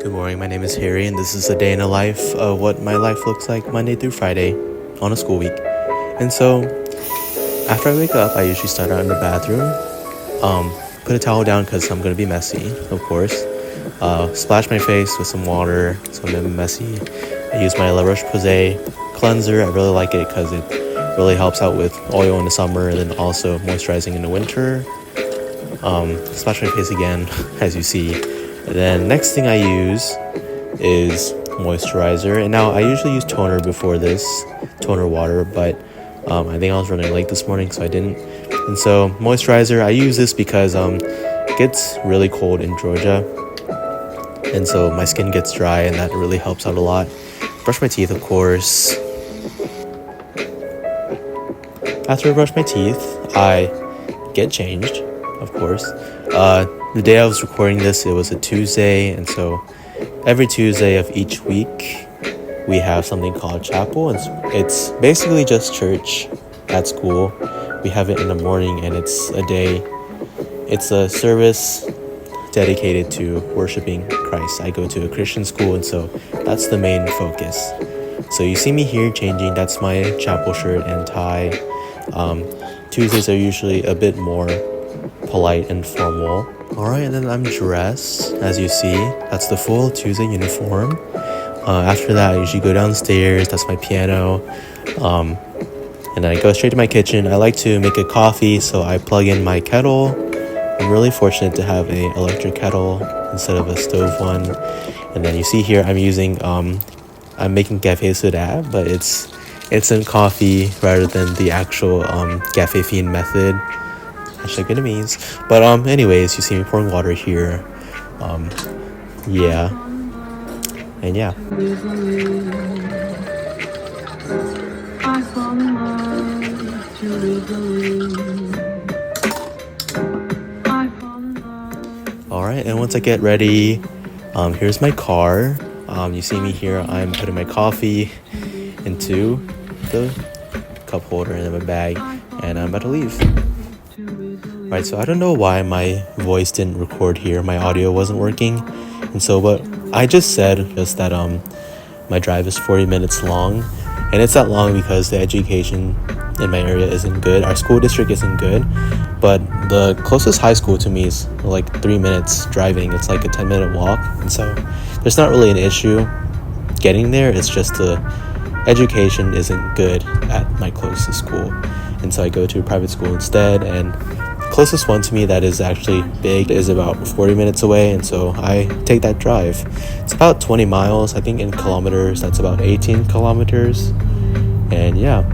Good morning, my name is Harry, and this is a day in the life of what my life looks like Monday through Friday on a school week. And so, after I wake up, I usually start out in the bathroom, put a towel down because I'm going to be messy, of course, splash my face with some water so I'm not messy. I use my La Roche-Posay cleanser. I really like it because it really helps out with oil in the summer and then also moisturizing in the winter. Splash my face again, as you see. And then next thing I use is moisturizer. And now I usually use toner before this, toner water, but I think I was running late this morning, so I didn't. And so moisturizer, I use this because it gets really cold in Georgia. And so my skin gets dry, and that really helps out a lot. Brush my teeth, of course. After I brush my teeth, I get changed, of course. The day I was recording this, it was a Tuesday, and so every Tuesday of each week, we have something called chapel, and it's basically just church at school. We have it in the morning, and it's a service dedicated to worshiping Christ. I go to a Christian school, and so that's the main focus. So you see me here changing, that's my chapel shirt and tie. Tuesdays are usually a bit more polite and formal. Alright, and then I'm dressed, as you see. That's the full Tuesday uniform. After that, I usually go downstairs. That's my piano. And then I go straight to my kitchen. I like to make a coffee, so I plug in my kettle. I'm really fortunate to have an electric kettle instead of a stove one. And then you see here, I'm making café soda, but it's instant coffee rather than the actual café fiend method. Vietnamese. But anyways, you see me pouring water here. Yeah. And yeah. Alright, and once I get ready, here's my car. You see me here, I'm putting my coffee into the cup holder in my bag, and I'm about to leave. Right, so I don't know why my voice didn't record here. My audio wasn't working. And so what I just said is that my drive is 40 minutes long. And it's that long because the education in my area isn't good. Our school district isn't good. But the closest high school to me is like 3 minutes driving. It's like a 10-minute walk. And so there's not really an issue getting there. It's just the education isn't good at my closest school. And so I go to a private school instead, and closest one to me that is actually big is about 40 minutes away, and so I take that drive. It's about 20 miles. I think in kilometers that's about 18 kilometers. And yeah.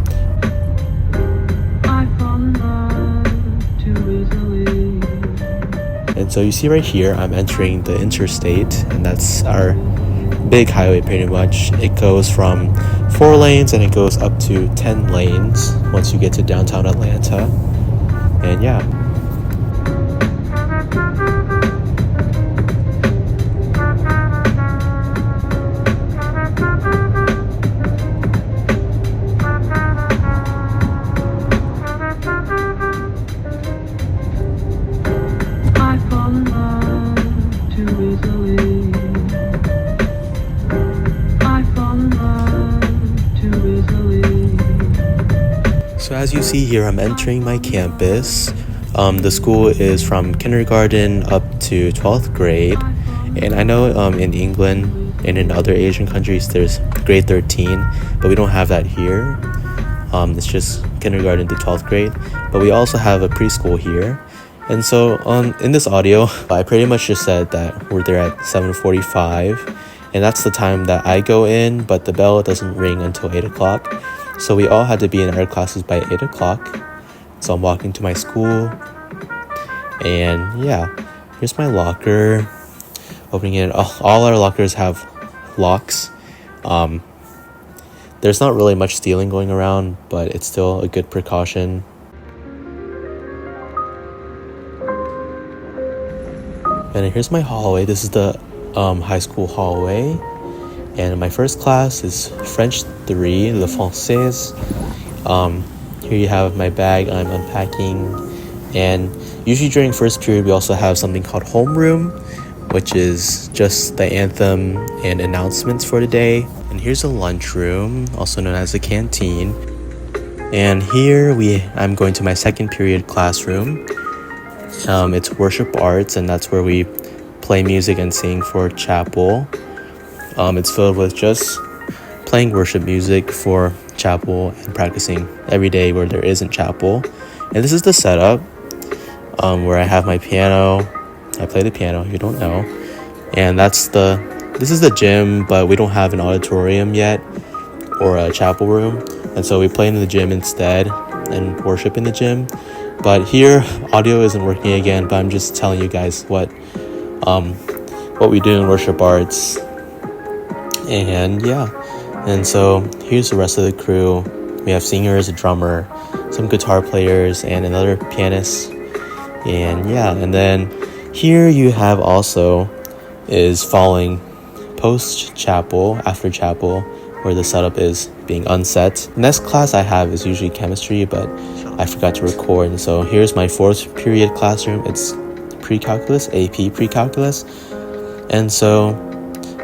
And so you see right here, I'm entering the interstate, and that's our big highway pretty much. It goes from 4 lanes and it goes up to 10 lanes once you get to downtown Atlanta. And yeah. So as you see here, I'm entering my campus. The school is from kindergarten up to 12th grade. And I know in England and in other Asian countries there's grade 13, but we don't have that here. It's just kindergarten to 12th grade. But we also have a preschool here. And so in this audio, I pretty much just said that we're there at 7:45. And that's the time that I go in, but the bell doesn't ring until 8 o'clock. So we all had to be in our classes by 8 o'clock. So I'm walking to my school. And yeah, here's my locker. Opening it. All our lockers have locks. There's not really much stealing going around, but it's still a good precaution. And here's my hallway. This is the high school hallway. And my first class is French 3, Le Français. Here you have my bag I'm unpacking. And usually during first period, we also have something called homeroom, which is just the anthem and announcements for the day. And here's a lunchroom, also known as the canteen. And here I'm going to my second period classroom. It's worship arts, and that's where we play music and sing for chapel. It's filled with just playing worship music for chapel and practicing every day where there isn't chapel. And this is the setup where I have my piano. I play the piano, if you don't know. And this is the gym, but we don't have an auditorium yet or a chapel room. And so we play in the gym instead and worship in the gym. But here, audio isn't working again, but I'm just telling you guys what we do in worship arts. And yeah, and so here's the rest of the crew. We have singers, a drummer, some guitar players, and another pianist. And yeah, and then here you have also is following post-chapel, after chapel, where the setup is being unset. The next class I have is usually chemistry, but I forgot to record. And so here's my fourth period classroom. It's pre-calculus, AP pre-calculus. And so,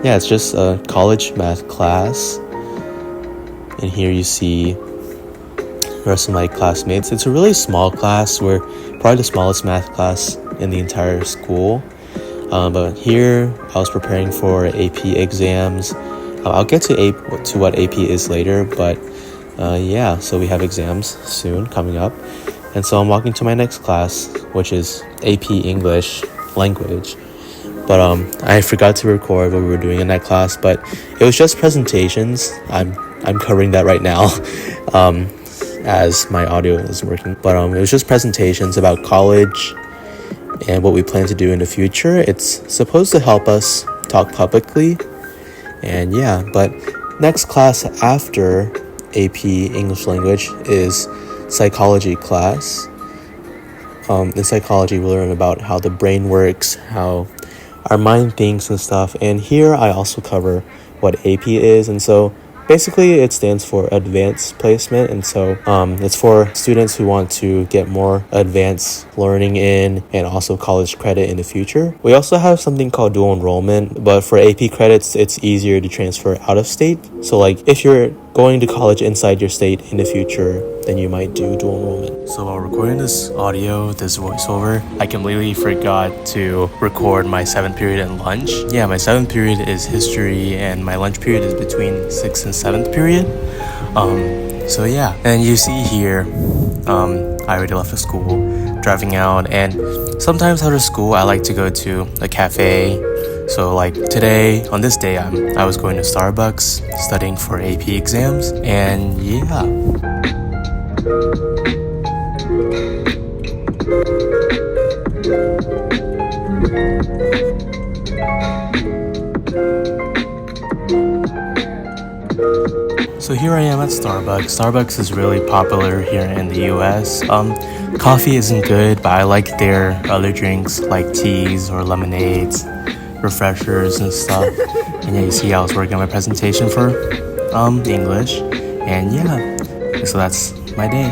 yeah, it's just a college math class. And here you see the rest of my classmates. It's a really small class. We're probably the smallest math class in the entire school. But here I was preparing for AP exams. I'll get to what AP is later, but yeah, so we have exams soon coming up. And so I'm walking to my next class, which is AP English language. But I forgot to record what we were doing in that class, but it was just presentations. I'm covering that right now as my audio is working. But it was just presentations about college and what we plan to do in the future. It's supposed to help us talk publicly. And yeah, but next class after AP English language is psychology class. In psychology, we learn about how the brain works, how our mind thinks and stuff. And here I also cover what AP is. And so basically it stands for advanced placement. And so it's for students who want to get more advanced learning in and also college credit in the future. We also have something called dual enrollment, but for AP credits, it's easier to transfer out of state. So like if you're going to college inside your state in the future, then you might do dual enrollment. So while recording this audio, this voiceover, I completely forgot to record my 7th period and lunch. Yeah, my 7th period is history and my lunch period is between 6th and 7th period. So yeah, and you see here, I already left the school, driving out, and sometimes after school I like to go to a cafe. So like today, on this day, I was going to Starbucks studying for AP exams, and yeah. So here I am at Starbucks. Starbucks is really popular here in the US. Coffee isn't good, but I like their other drinks like teas or lemonades, refreshers and stuff. And yeah, you see I was working on my presentation for English. And yeah, so that's my day.